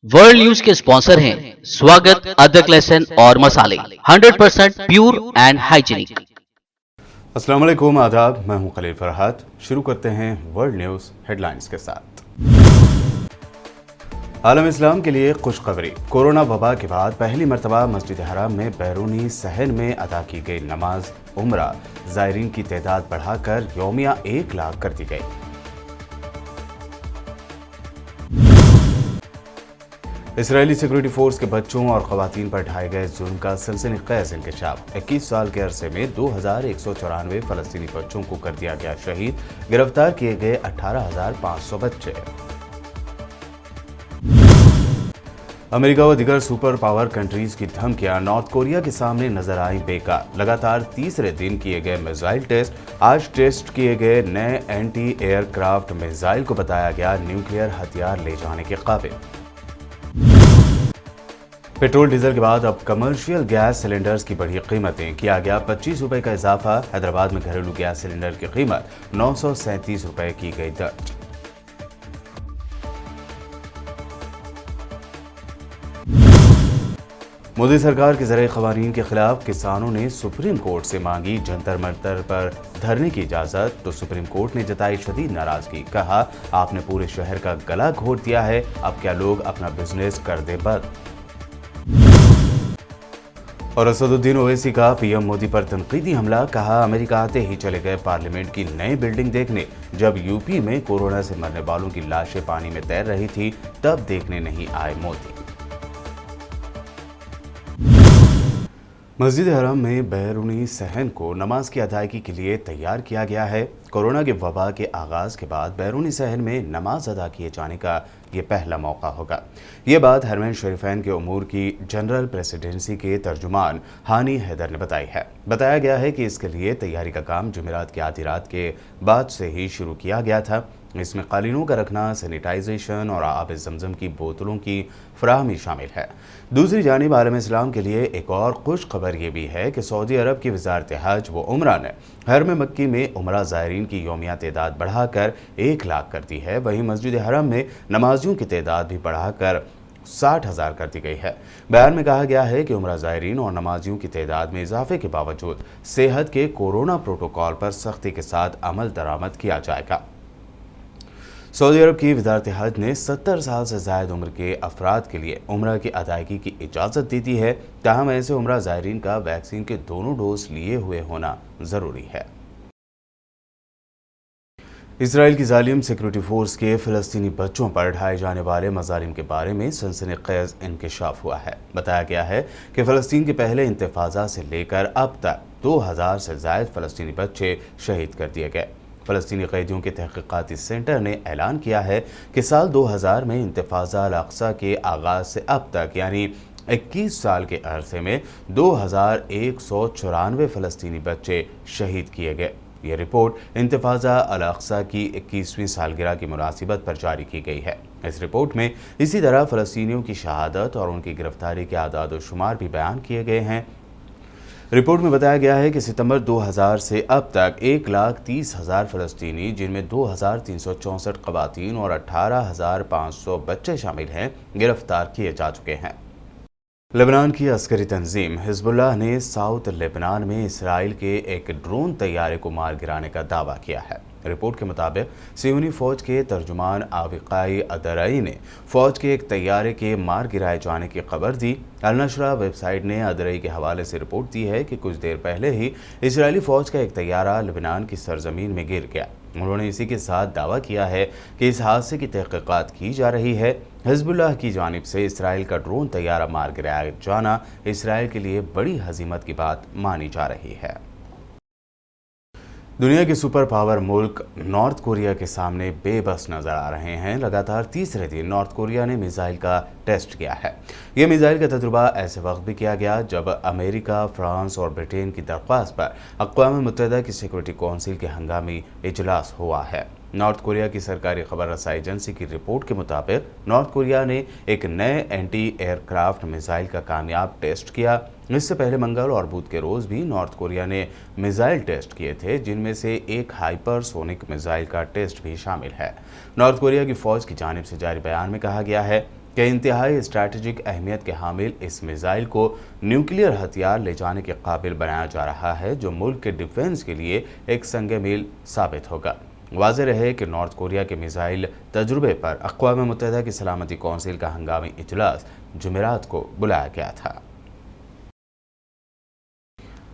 World news के sponsor हैं स्वागत, अदरक, लहसुन और मसाले 100% प्योर एंड हाइजीनिक। अस्सलाम वालेकुम, आदाब। मैं हूं खलील फरहाद। शुरू करते हैं वर्ल्ड न्यूज हेडलाइंस के साथ। आलम इस्लाम के लिए खुशखबरी। कोरोना वबा के बाद पहली मरतबा मस्जिद हराम में बैरूनी सहन में अदा की गई नमाज उम्रा ज़ायरीन की तादाद बढ़ाकर यौमिया 1 लाख कर दी गई। इसराइली सिक्योरिटी फोर्स के बच्चों और खवातीन पर ढाए गए जुल्म का सनसनीखेज इंकशाफ। 21 साल के अरसे में 2194 फलस्तीनी बच्चों को कर दिया गया शहीद। गिरफ्तार किए गए 18,500 बच्चे। अमेरिका व दीगर सुपर पावर कंट्रीज की धमकियां नॉर्थ कोरिया के सामने नजर आई बेकार। लगातार तीसरे दिन किए गए मिसाइल टेस्ट। आज टेस्ट किए गए नए एंटी एयरक्राफ्ट मिसाइल को बताया गया न्यूक्लियर हथियार ले जाने के काबिल। पेट्रोल डीजल के बाद अब कमर्शियल गैस सिलेंडर्स की बढ़ी कीमतें। किया गया 25 रुपए का इजाफा। हैदराबाद में घरेलू गैस सिलेंडर की कीमत 937 रुपए की गई दर्ज। मोदी सरकार के ज़रिए क़वानीन के खिलाफ किसानों ने सुप्रीम कोर्ट से मांगी जंतर मंतर पर धरने की इजाज़त, तो सुप्रीम कोर्ट ने जताई शदीद नाराज़गी। कहा, आपने पूरे शहर का गला घोट दिया है, अब क्या लोग अपना बिजनेस कर दे बंद। और असदुद्दीन ओवैसी का पीएम मोदी पर तनकीदी हमला। कहा, अमेरिका आते ही चले गए पार्लियामेंट की नई बिल्डिंग देखने। जब यूपी में कोरोना से मरने वालों की लाशें पानी में तैर रही थी तब देखने नहीं आए मोदी। मस्जिद हराम में बैरूनी सहन को नमाज की अदायगी के लिए तैयार किया गया है। कोरोना के वबा के आगाज़ के बाद बैरूनी सहन में नमाज अदा किए जाने का ये पहला मौका होगा। ये बात हरमैन शरीफैन के उमूर की जनरल प्रेसिडेंसी के तर्जुमान हानी हैदर ने बताई है। बताया गया है कि इसके लिए तैयारी का काम जुमेरात की आधी रात के बाद से ही शुरू किया गया था। इसमें कालीनों का रखना, सैनिटाइजेशन और आब जमजम की बोतलों की फराहमी शामिल है। दूसरी जानिब आलम इस्लाम के लिए एक और खुश खबर ये भी है कि सऊदी अरब की वजारत हज व उमरा ने हरम मक्की में उमरा ज़ायरीन की यौमिया तादाद बढ़ाकर 1 लाख कर दी है। वहीं मस्जिद हरम में नमाजियों की तादाद भी बढ़ाकर 60,000 कर दी गई है। बयान में कहा गया है कि उमरा ज़ायरीन और नमाजियों की तादाद में इजाफे के बावजूद सेहत के कोरोना प्रोटोकॉल पर सख्ती के साथ अमल दरामद किया जाएगा। सऊदी अरब की वजारत हज ने 70 साल से ज़ायद उम्र के अफराद के लिए उम्रा की अदायगी की इजाज़त दी दी है। ताहम ऐसे उम्रा ज़ायरीन का वैक्सीन के दोनों डोज लिए हुए होना ज़रूरी है। इसराइल की जालिम सिक्योरिटी फोर्स के फ़लस्तीनी बच्चों पर ढाए जाने वाले मज़ालिम के बारे में सनसनीखेज़ इंकशाफ हुआ है। बताया गया है कि फ़लस्तीन के पहले इंतफाज़ा से लेकर अब तक 2000 से ज़ायद फ़लस्तीनी बच्चे शहीद कर दिए गए। फ़लस्तीनी कैदियों के तहक़ीक़ाती सेंटर ने ऐलान किया है कि साल 2000 में इंतफाज़ा अल-अक़सा के आगाज़ से अब तक यानी 21 साल के अरसे में 2194 फ़लस्तीनी बच्चे शहीद किए गए। ये रिपोर्ट इंतफाज़ा अल-अक़सा की 21वीं सालगिरह की मुनासिबत पर जारी की गई है। इस रिपोर्ट में इसी तरह फ़लस्तीनियों की शहादत और उनकी गिरफ्तारी के आदाद व शुमार भी बयान किए गए हैं। रिपोर्ट में बताया गया है कि सितंबर 2000 से अब तक 1,30,000 फ़लस्तीनी, जिनमें 2,364 ख़वातीन और 18,500 बच्चे शामिल हैं, गिरफ्तार किए जा चुके हैं। लेबनान की अस्करी तंजीम हिजबुल्लाह ने साउथ लेबनान में इसराइल के एक ड्रोन तैयारे को मार गिराने का दावा किया है। रिपोर्ट के मुताबिक सियोनी फौज के तर्जुमान आविकाई अदरई ने फौज के एक तैयारे के मार गिराए जाने की खबर दी। अल-नशरा वेबसाइट ने अदरई के हवाले से रिपोर्ट दी है कि कुछ देर पहले ही इजरायली फौज का एक तैयारा लेबनान की सरजमीन में गिर गया। उन्होंने इसी के साथ दावा किया है कि इस हादसे की तहकीकात की जा रही है। हिजबुल्लाह की जानिब से इसराइल का ड्रोन तैयारा मार गिराया जाना इसराइल के लिए बड़ी हजीमत की बात मानी जा रही है। दुनिया के सुपर पावर मुल्क नॉर्थ कोरिया के सामने बेबस नजर आ रहे हैं। लगातार तीसरे दिन नॉर्थ कोरिया ने मिसाइल का टेस्ट किया है। यह मिसाइल का तजुर्बा ऐसे वक्त भी किया गया जब अमेरिका, फ्रांस और ब्रिटेन की दरख्वास्त पर अक़वाम मुत्तहिदा की सिक्योरिटी कौंसिल के हंगामी इजलास हुआ है। नॉर्थ कोरिया की सरकारी खबर रसाई एजेंसी की रिपोर्ट के मुताबिक नॉर्थ कोरिया ने एक नए एंटी एयरक्राफ्ट मिसाइल का कामयाब टेस्ट किया। इससे पहले मंगल और बुध के रोज़ भी नॉर्थ कोरिया ने मिसाइल टेस्ट किए थे, जिनमें से एक हाइपरसोनिक मिसाइल का टेस्ट भी शामिल है। नॉर्थ कोरिया की फ़ौज की जानिब से जारी बयान में कहा गया है कि इंतहाई स्ट्रैटेजिक अहमियत के हामिल इस मिसाइल को न्यूक्लियर हथियार ले जाने के काबिल बनाया जा रहा है, जो मुल्क के डिफेंस के लिए एक संग मील साबित होगा। वाज़ेह रहे कि नॉर्थ कोरिया के मिसाइल तजुर्बे पर अक़वाम मुत्तहिदा की सलामती कौंसिल का हंगामी इजलास जुमेरात को बुलाया गया था।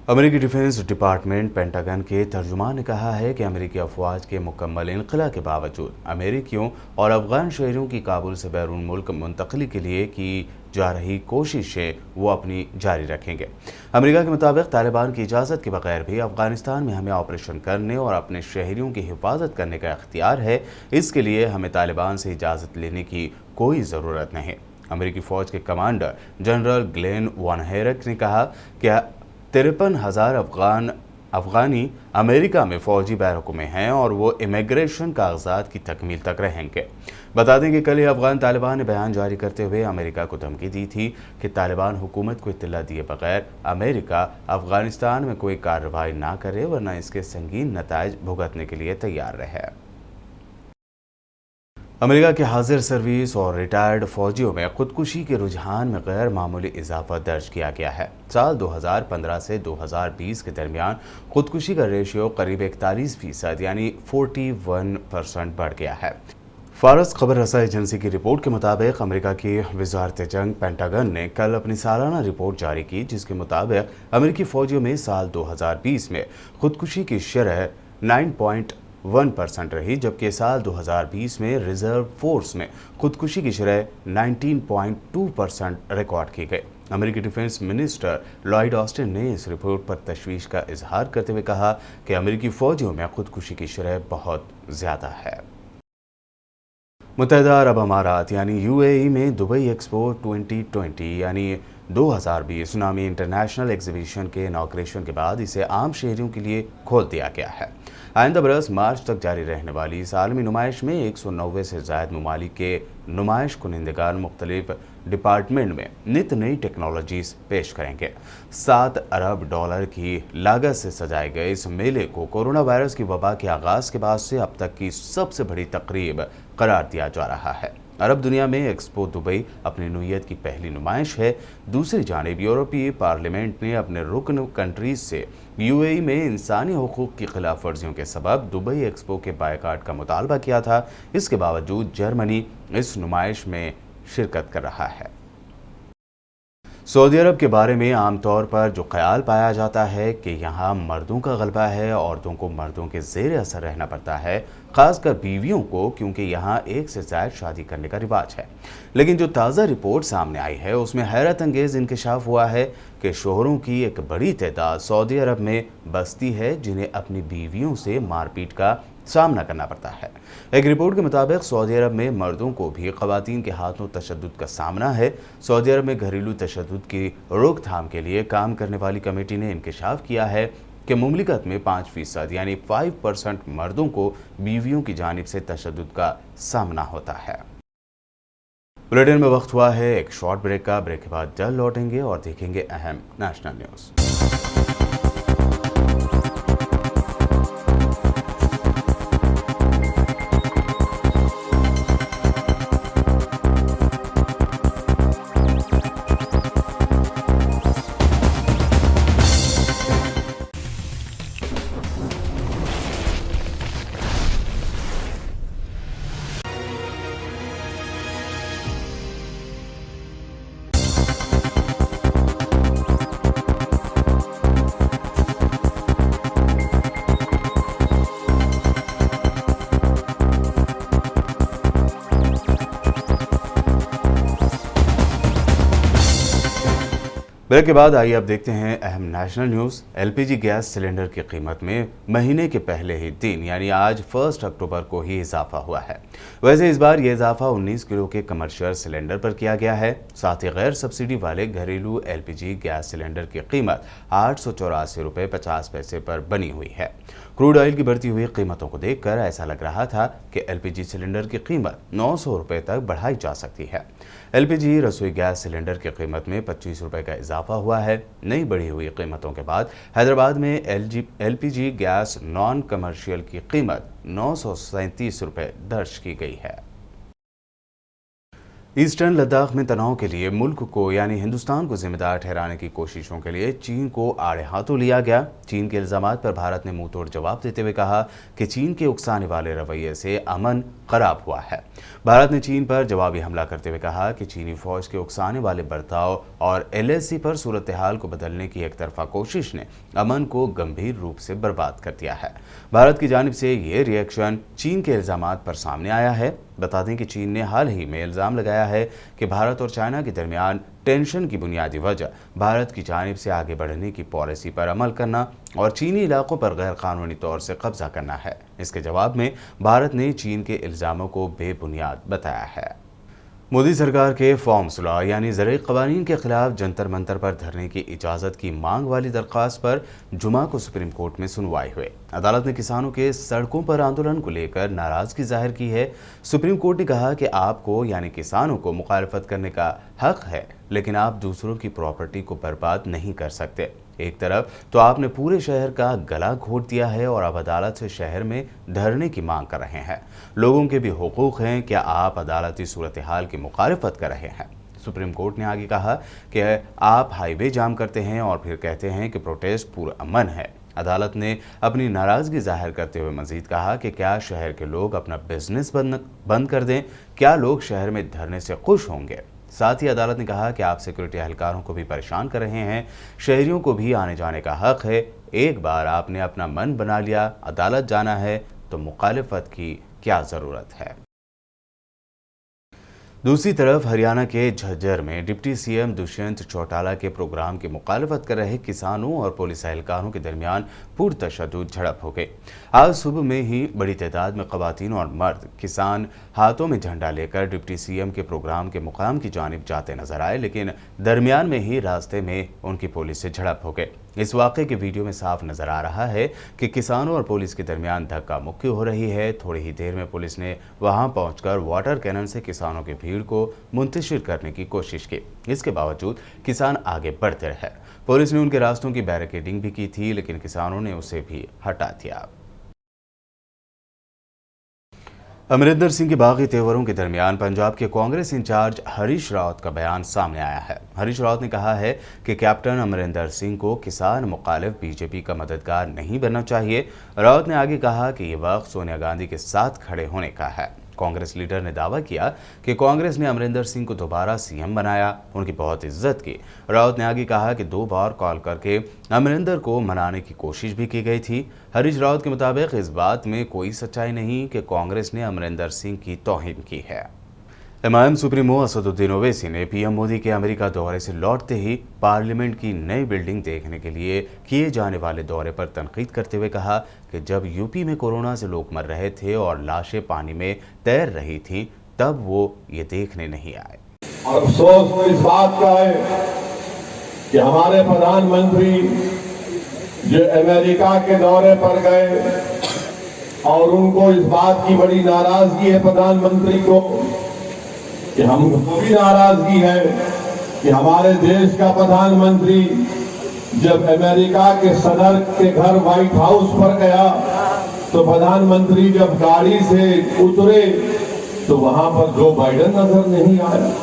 अमेरिकी डिफेंस डिपार्टमेंट पेंटागन के तर्जुमान ने कहा है कि अमेरिकी अफवाज के मुकम्मल इनखला के बावजूद अमेरिकियों और अफगान शहरियों की काबुल से बैरून मुल्क मुंतकली के लिए की जा रही कोशिशें वो अपनी जारी रखेंगे। अमेरिका के मुताबिक तालिबान की इजाज़त के बगैर भी अफगानिस्तान में हमें ऑपरेशन करने और अपने शहरियों की हिफाजत करने का इख्तियार है। इसके लिए हमें तालिबान से इजाज़त लेने की कोई ज़रूरत नहीं। अमेरिकी फ़ौज के कमांडर जनरल ग्लेन वॉन हेरक ने कहा कि 53,000 अफगानी अमेरिका में फ़ौजी बैरकों में हैं और वो इमिग्रेशन कागजात की तकमील तक रहेंगे। बता दें कि कल ही अफगान तालिबान ने बयान जारी करते हुए अमेरिका को धमकी दी थी कि तालिबान हुकूमत को इत्तला दिए बगैर अमेरिका अफगानिस्तान में कोई कार्रवाई ना करे, वरना इसके संगीन नताइज भुगतने के लिए तैयार रहे। अमेरिका के हाजिर सर्विस और रिटायर्ड फौजियों में खुदकुशी के रुझान में गैर मामूली इजाफा दर्ज किया गया है। साल 2015 से 2020 के दरमियान खुदकुशी का रेशियो करीब 41% यानी 41% बढ़ गया है। फारस खबर रसा एजेंसी की रिपोर्ट के मुताबिक अमेरिका की वजारत जंग पेंटागन ने कल अपनी सालाना रिपोर्ट जारी की, जिसके मुताबिक अमेरिकी फौजियों में साल 2020 में खुदकुशी की शरह 9.1% रही, जबकि साल 2020 में रिजर्व फोर्स में खुदकुशी की शरह 19.2% रिकॉर्ड की गई। अमेरिकी डिफेंस मिनिस्टर लॉयड ऑस्टिन ने इस रिपोर्ट पर तशवीश का इजहार करते हुए कहा कि अमेरिकी फौजियों में खुदकुशी की शरह बहुत ज़्यादा है। मुत्तहिदा अरब अमारात यानी यूएई में दुबई एक्सपो 2020 यानी 2020 नामी इंटरनेशनल एग्जीबिशन के इनॉग्रेशन के बाद इसे आम शहरियों के लिए खोल दिया गया है। आइंदा बरस मार्च तक जारी रहने वाली इस आलमी नुमाइश में 190 से ज़ायद ममालिक के नुमाइश कुनिंदगान मुख्तलिफ डिपार्टमेंट में नित नई टेक्नोलॉजीज पेश करेंगे। $7 अरब की लागत से सजाए गए इस मेले को कोरोना वायरस की वबा के आगाज़ के बाद से अब तक की सबसे बड़ी तकरीब करार दिया जा रहा है। अरब दुनिया में एक्सपो दुबई अपनी नौइयत की पहली नुमाइश है। दूसरी जानिब यूरोपीय पार्लियामेंट ने अपने रुकन कंट्रीज से यूएई में इंसानी हुकूक की खिलाफ वर्जियों के सबब दुबई एक्सपो के बायकाट का मुतालबा किया था। इसके बावजूद जर्मनी इस नुमाइश में शिरकत कर रहा है। सऊदी अरब के बारे में आमतौर पर जो ख्याल पाया जाता है कि यहाँ मर्दों का गलबा है, औरतों को मर्दों के ज़ेर असर रहना पड़ता है, ख़ासकर बीवियों को, क्योंकि यहाँ एक से ज़ायद शादी करने का रिवाज है। लेकिन जो ताज़ा रिपोर्ट सामने आई है उसमें हैरत अंगेज़ इंकशाफ हुआ है कि शोहरों की एक बड़ी तादाद सऊदी अरब में बसती है जिन्हें अपनी बीवियों से मारपीट का सामना करना पड़ता है। एक रिपोर्ट के मुताबिक सऊदी अरब में मर्दों को भी ख़वातीन के हाथों तशद्दुद का सामना है। सऊदी अरब में घरेलू तशद्दुद की रोकथाम के लिए काम करने वाली कमेटी ने इंकशाफ किया है कि मुमलिकत में 5% यानी 5% मर्दों को बीवियों की जानिब से तशद्दुद का सामना होता है। बुलेटिन में वक्त हुआ है एक शॉर्ट ब्रेक का। ब्रेक के बाद जल्द लौटेंगे और देखेंगे अहम नेशनल न्यूज़। ब्रेक के बाद आइए अब देखते हैं अहम national news. LPG gas cylinder की कीमत में महीने के पहले ही दिन यानी आज 1 अक्टूबर को ही इजाफा हुआ है। वैसे इस बार ये इजाफा 19 किलो के कमर्शियल सिलेंडर पर किया गया है। साथ ही गैर सब्सिडी वाले घरेलू एलपीजी गैस सिलेंडर की कीमत 884 रुपये 50 पैसे पर बनी हुई है। क्रूड ऑयल की बढ़ती हुई कीमतों को देखकर ऐसा लग रहा था कि एलपीजी सिलेंडर की कीमत 900 रुपये तक बढ़ाई जा सकती है। एलपीजी रसोई गैस सिलेंडर की कीमत में 25 रुपये का इजाफा हुआ है। नई बढ़ी हुई कीमतों के बाद हैदराबाद में एलपीजी गैस नॉन कमर्शियल की कीमत 937 रुपये दर्ज की गई है। ईस्टर्न लद्दाख में तनाव के लिए मुल्क को यानी हिंदुस्तान को जिम्मेदार ठहराने की कोशिशों के लिए चीन को आड़े हाथों लिया गया। चीन के इल्जामात पर भारत ने मुंहतोड़ जवाब देते हुए कहा कि चीन के उकसाने वाले रवैये से अमन खराब हुआ है। भारत ने चीन पर जवाबी हमला करते हुए कहा कि चीनी फौज के उकसाने वाले बर्ताव और LAC पर सूरत हाल को बदलने की एक तरफा कोशिश ने अमन को गंभीर रूप से बर्बाद कर दिया है। भारत की जानिब से ये रिएक्शन चीन के इल्जामात पर सामने आया है। बता दें कि चीन ने हाल ही में इल्ज़ाम लगाया है कि भारत और चाइना के दरमियान टेंशन की बुनियादी वजह भारत की जानिब से आगे बढ़ने की पॉलिसी पर अमल करना और चीनी इलाकों पर गैर कानूनी तौर से कब्जा करना है। इसके जवाब में भारत ने चीन के इल्ज़ामों को बेबुनियाद बताया है। मोदी सरकार के फॉर्म्स लॉ यानी ज़रूरी क़वानीन के खिलाफ जंतर मंतर पर धरने की इजाज़त की मांग वाली दरख्वास्त पर जुमा को सुप्रीम कोर्ट में सुनवाई हुई। अदालत ने किसानों के सड़कों पर आंदोलन को लेकर नाराज़गी जाहिर की है। सुप्रीम कोर्ट ने कहा कि आपको यानी किसानों को मुखालफत करने का हक है, लेकिन आप दूसरों की प्रॉपर्टी को बर्बाद नहीं कर सकते। एक तरफ तो आपने पूरे शहर का गला घोट दिया है और अब अदालत से शहर में धरने की मांग कर रहे हैं। लोगों के भी हुकूक हैं, क्या आप अदालती सूरत हाल की मुखालफत कर रहे हैं? सुप्रीम कोर्ट ने आगे कहा कि आप हाईवे जाम करते हैं और फिर कहते हैं कि प्रोटेस्ट पुरअमन है। अदालत ने अपनी नाराज़गी जाहिर करते हुए मजीद कहा कि क्या शहर के लोग अपना बिजनेस बंद कर दें? क्या लोग शहर में धरने से खुश होंगे? साथ ही अदालत ने कहा कि आप सिक्योरिटी एहलकारों को भी परेशान कर रहे हैं। शहरियों को भी आने जाने का हक है। एक बार आपने अपना मन बना लिया, अदालत जाना है, तो मुखालिफत की क्या ज़रूरत है? दूसरी तरफ हरियाणा के झज्जर में डिप्टी CM दुष्यंत चौटाला के प्रोग्राम की मुखालफत कर रहे किसानों और पुलिस एहलकारों के दरमियान पुरतशद्दुद झड़प हो गई। आज सुबह में ही बड़ी तादाद में ख़वातीन और मर्द किसान हाथों में झंडा लेकर डिप्टी CM के प्रोग्राम के मुकाम की जानिब जाते नजर आए, लेकिन दरमियान में ही रास्ते में उनकी पुलिस से झड़प हो गई। इस वाक़े के वीडियो में साफ नजर आ रहा है कि किसानों और पुलिस के दरमियान धक्का मुक्की हो रही है। थोड़ी ही देर में पुलिस ने वहां पहुंचकर वाटर कैनन से किसानों की भीड़ को मुंतशिर करने की कोशिश की। इसके बावजूद किसान आगे बढ़ते रहे। पुलिस ने उनके रास्तों की बैरिकेडिंग भी की थी, लेकिन किसानों ने उसे भी हटा दिया। अमरिंदर सिंह के बागी तेवरों के दरमियान पंजाब के कांग्रेस इंचार्ज हरीश रावत का बयान सामने आया है। हरीश रावत ने कहा है कि कैप्टन अमरिंदर सिंह को किसान मुखालिफ BJP का मददगार नहीं बनना चाहिए। रावत ने आगे कहा कि ये वक्त सोनिया गांधी के साथ खड़े होने का है। कांग्रेस लीडर ने दावा किया कि कांग्रेस ने अमरिंदर सिंह को दोबारा CM बनाया, उनकी बहुत इज्जत की। रावत ने आगे कहा कि 2 बार कॉल करके अमरिंदर को मनाने की कोशिश भी की गई थी। हरीश रावत के मुताबिक इस बात में कोई सच्चाई नहीं कि कांग्रेस ने अमरिंदर सिंह की तौहीन की है। MIM सुप्रीमो असदुद्दीन ओवैसी ने PM मोदी के अमेरिका दौरे से लौटते ही पार्लियामेंट की नई बिल्डिंग देखने के लिए किए जाने वाले दौरे पर तनकीद करते हुए कहा कि जब यूपी में कोरोना से लोग मर रहे थे और लाशें पानी में तैर रही थी, तब वो ये देखने नहीं आए। और अफसोस तो इस बात का है कि हमारे प्रधानमंत्री जो अमेरिका के दौरे पर गए और उनको इस बात की बड़ी नाराजगी है प्रधानमंत्री को कि हमको भी नाराजगी है कि हमारे देश का प्रधानमंत्री जब अमेरिका के सदर के घर व्हाइट हाउस पर गया तो प्रधानमंत्री जब गाड़ी से उतरे तो वहां पर जो बाइडेन नजर नहीं आया।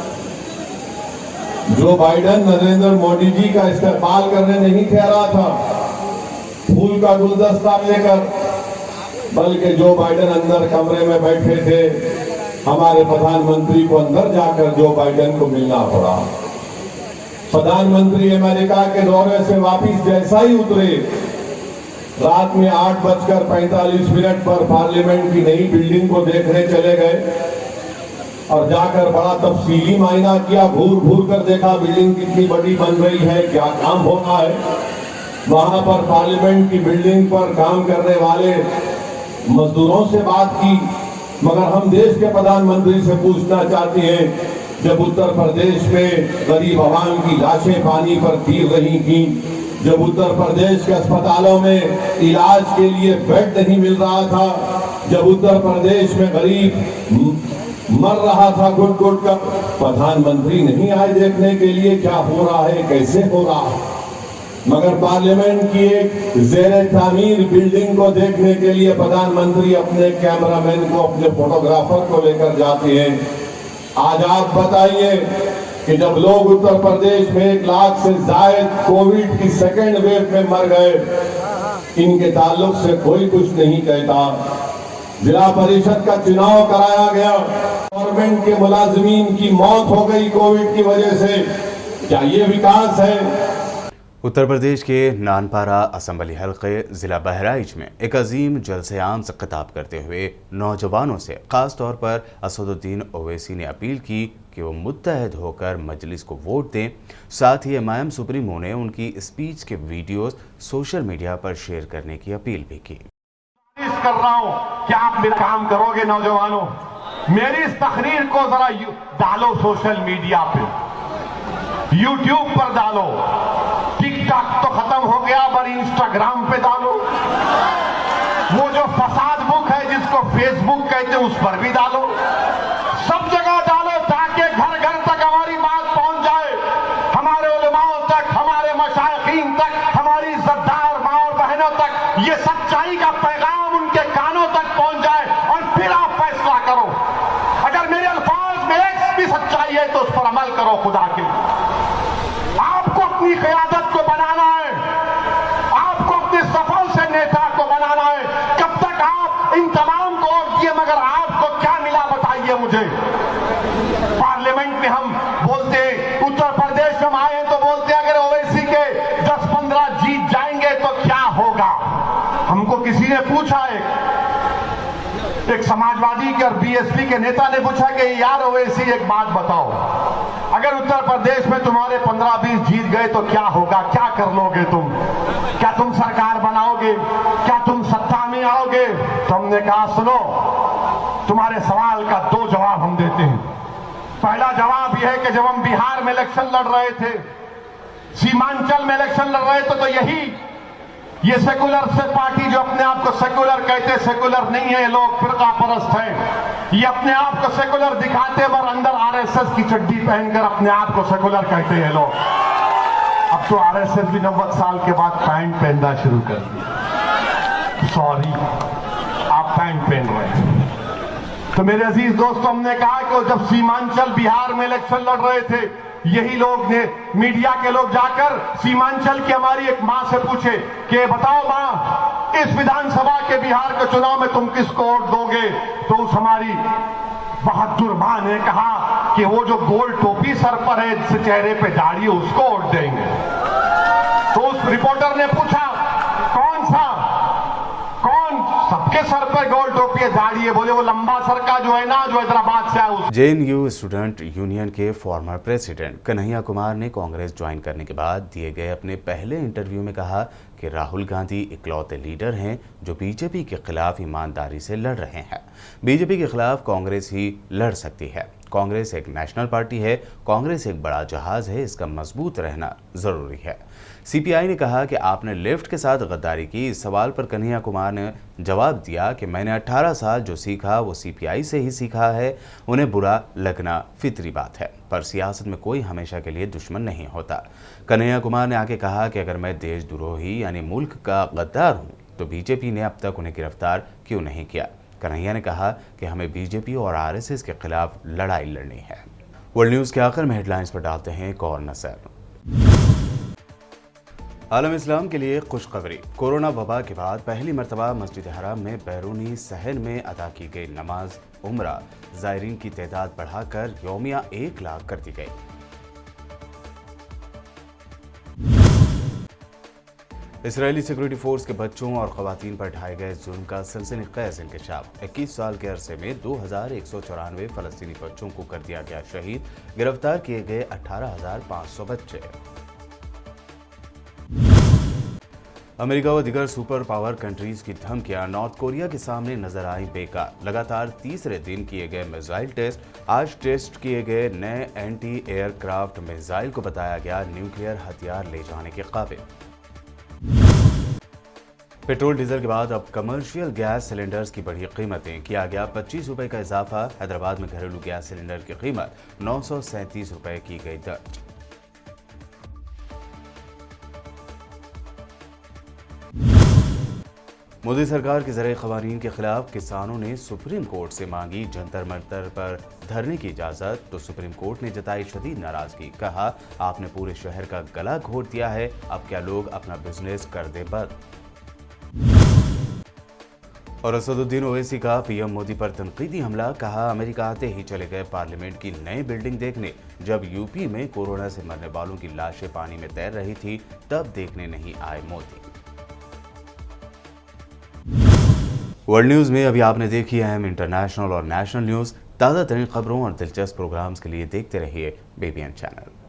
जो बाइडेन नरेंद्र मोदी जी का इस्तेमाल करने नहीं ठहरा था फूल का गुलदस्ता लेकर, बल्कि जो बाइडेन अंदर कमरे में बैठे थे, हमारे प्रधानमंत्री को अंदर जाकर जो बाइडेन को मिलना पड़ा। प्रधानमंत्री अमेरिका के दौरे से वापस जैसा ही उतरे, रात में 8:45 पर पार्लियामेंट की नई बिल्डिंग को देखने चले गए और जाकर बड़ा तफसीली मायना किया, घूर कर देखा बिल्डिंग कितनी बड़ी बन रही है, क्या काम होना है। वहां पर पार्लियामेंट की बिल्डिंग पर काम करने वाले मजदूरों से बात की, मगर हम देश के प्रधानमंत्री से पूछना चाहते हैं, जब उत्तर प्रदेश में गरीब आवाम की लाशें पानी पर तीर रही थी, जब उत्तर प्रदेश के अस्पतालों में इलाज के लिए बेड नहीं मिल रहा था, जब उत्तर प्रदेश में गरीब मर रहा था घुट कर, प्रधानमंत्री नहीं आए देखने के लिए क्या हो रहा है, कैसे हो रहा है। मगर पार्लियामेंट की एक ज़ेरे तामीर बिल्डिंग को देखने के लिए प्रधानमंत्री अपने कैमरामैन को, अपने फोटोग्राफर को लेकर जाते हैं आज आप बताइए कि जब लोग उत्तर प्रदेश में 1 लाख से जायद कोविड की सेकेंड वेव में मर गए, इनके ताल्लुक से कोई कुछ नहीं कहता। जिला परिषद का चुनाव कराया गया, गवर्नमेंट के मुलाजिमीन की मौत हो गई कोविड की वजह से। क्या ये विकास है? उत्तर प्रदेश के नानपारा असम्बली हल्के ज़िला बहराइच में एक अजीम जलसे-आम से खिताब करते हुए नौजवानों से ख़ास तौर पर असदुद्दीन ओवैसी ने अपील की कि वो मुत्तहद होकर मजलिस को वोट दें। साथ ही एमआईएम सुप्रीमो ने उनकी स्पीच के वीडियोस सोशल मीडिया पर शेयर करने की अपील भी की। कर रहा हूं कि आप मेरा काम करोगे नौजवानों, मेरी इस तकरीर को जरा डालो सोशल मीडिया पे, यूट्यूब पर डालो, टिकटॉक तो खत्म हो गया पर इंस्टाग्राम पे डालो, वो जो फसाद बुक है जिसको फेसबुक कहते हैं उस पर भी डालो, सब जगह डालो ताकि घर घर तक हमारी बात पहुंच जाए, हमारे उलमाओं तक, हमारे मशाइखीन तक, हमारी इज्जतदार माँ और बहनों तक ये सच्चाई का पैगाम उनके कानों तक पहुंच जाए और फिर आप फैसला करो। अगर मेरे अल्फाज में एक भी सच्चाई है तो उस पर अमल करो। खुदा के आपको अपनी क़यादत को बनाना है, आपको अपने सफल से नेता को बनाना है। कब तक आप इन तमाम को वोट दिए मगर आपको क्या मिला बताइए मुझे। पार्लियामेंट में हम बोलते हैं, उत्तर प्रदेश में हम आए तो बोलते हैं अगर ओवैसी के 10-15 जीत जाएंगे तो क्या होगा। हमको किसी ने पूछा, एक समाजवादी के और बीएसपी के नेता ने पूछा कि यार ओवैसी एक बात बताओ, अगर उत्तर प्रदेश में तुम्हारे 15-20 जीत गए तो क्या होगा, क्या कर लोगे तुम, क्या तुम सरकार बनाओगे, क्या तुम सत्ता में आओगे। तो हमने कहा सुनो, तुम्हारे सवाल का 2 जवाब हम देते हैं। पहला जवाब यह है कि जब हम बिहार में इलेक्शन लड़ रहे थे, सीमांचल में इलेक्शन लड़ रहे थे, तो ये सेकुलर से पार्टी जो अपने आप को सेकुलर कहते, सेकुलर नहीं है, लोग फिरका परस्त हैं। ये अपने आप को सेकुलर दिखाते पर अंदर आरएसएस की चड्डी पहनकर अपने आप को सेकुलर कहते हैं लोग। अब तो आरएसएस भी 90 साल के बाद पैंट पहनना शुरू कर दिया। सॉरी, आप पैंट पहन रहे हैं। तो मेरे अजीज दोस्तों, हमने कहा कि जब सीमांचल बिहार में इलेक्शन लड़ रहे थे, यही लोग ने, मीडिया के लोग जाकर सीमांचल की हमारी एक मां से पूछे कि बताओ मां, इस विधानसभा के बिहार के चुनाव में तुम किसको वोट दोगे। तो उस हमारी बहादुर मां ने कहा कि वो जो गोल टोपी सर पर है, जिससे चेहरे पे दाढ़ी है, उसको वोट देंगे। तो उस रिपोर्टर ने पूछा कौन सा, कौन, सबके सर पर गोल टोपी है, दाढ़ी है। बोले वो लंबा सर का जो है ना, जो हैदराबाद से है। जेएनयू स्टूडेंट यूनियन के फॉर्मर प्रेसिडेंट कन्हैया कुमार ने कांग्रेस ज्वाइन करने के बाद दिए गए अपने पहले इंटरव्यू में कहा कि राहुल गांधी इकलौते लीडर हैं जो बीजेपी के खिलाफ ईमानदारी से लड़ रहे हैं। बीजेपी के खिलाफ कांग्रेस ही लड़ सकती है। कांग्रेस एक नेशनल पार्टी है, कांग्रेस एक बड़ा जहाज है, इसका मजबूत रहना जरूरी है। सीपीआई ने कहा कि आपने लेफ्ट के साथ गद्दारी की। इस सवाल पर कन्हैया कुमार ने जवाब दिया कि मैंने 18 साल जो सीखा वो सीपीआई से ही सीखा है। उन्हें बुरा लगना फितरी बात है, पर सियासत में कोई हमेशा के लिए दुश्मन नहीं होता। कन्हैया कुमार ने आगे कहा कि अगर मैं देशद्रोही यानी मुल्क का गद्दार हूँ तो बीजेपी ने अब तक उन्हें गिरफ्तार क्यों नहीं किया। कन्हैया ने कहा कि हमें बीजेपी और आरएसएस के खिलाफ लड़ाई लड़नी है। वर्ल्ड न्यूज़ के आखिर में हेडलाइंस पर डालते हैं एक और नजर। आलम इस्लाम के लिए खुशखबरी। कोरोना वबा के बाद पहली मरतबा मस्जिद हराम में बैरूनी सहन में अदा की गई नमाज उम्रा ज़ायरीन की तादाद बढ़ाकर यौमिया 1 लाख कर दी गई। इसराइली सिक्योरिटी फोर्स के बच्चों और खवातीन पर ढाए गए जुल्म का सनसनीखेज इंकशाफ। 21 साल के अरसे में 2194 फलस्तीनी बच्चों को कर दिया गया शहीद। गिरफ्तार किए गए 18,500 बच्चे। अमेरिका व दीगर सुपर पावर कंट्रीज की धमकियां नॉर्थ कोरिया के सामने नजर आई बेकार। लगातार तीसरे दिन किए गए मिसाइल टेस्ट। आज टेस्ट किए गए नए एंटी एयरक्राफ्ट मिसाइल को बताया गया न्यूक्लियर हथियार ले जाने के काबिल। पेट्रोल डीजल के बाद अब कमर्शियल गैस सिलेंडर्स की बढ़ी कीमतें। किया गया 25 रुपए का इजाफा। हैदराबाद में घरेलू गैस सिलेंडर की कीमत 937 रुपए की गई दर्ज। मोदी सरकार के ज़रिए क़वानीन के खिलाफ किसानों ने सुप्रीम कोर्ट से मांगी जंतर मंतर पर धरने की इजाज़त, तो सुप्रीम कोर्ट ने जताई शदीद नाराज़गी। कहा, आपने पूरे शहर का गला घोट दिया है, अब क्या लोग अपना बिजनेस कर दें बंद। और असदुद्दीन ओवैसी का पीएम मोदी पर तनकीदी हमला। कहा, अमेरिका आते ही चले गए पार्लियामेंट की नई बिल्डिंग देखने, जब यूपी में कोरोना से मरने वालों की लाशें पानी में तैर रही थी तब देखने नहीं आए मोदी। वर्ल्ड न्यूज में अभी आपने देखी अहम इंटरनेशनल और नेशनल न्यूज। ताज़ा तरीन खबरों और दिलचस्प प्रोग्राम्स के लिए देखते रहिए BBN चैनल।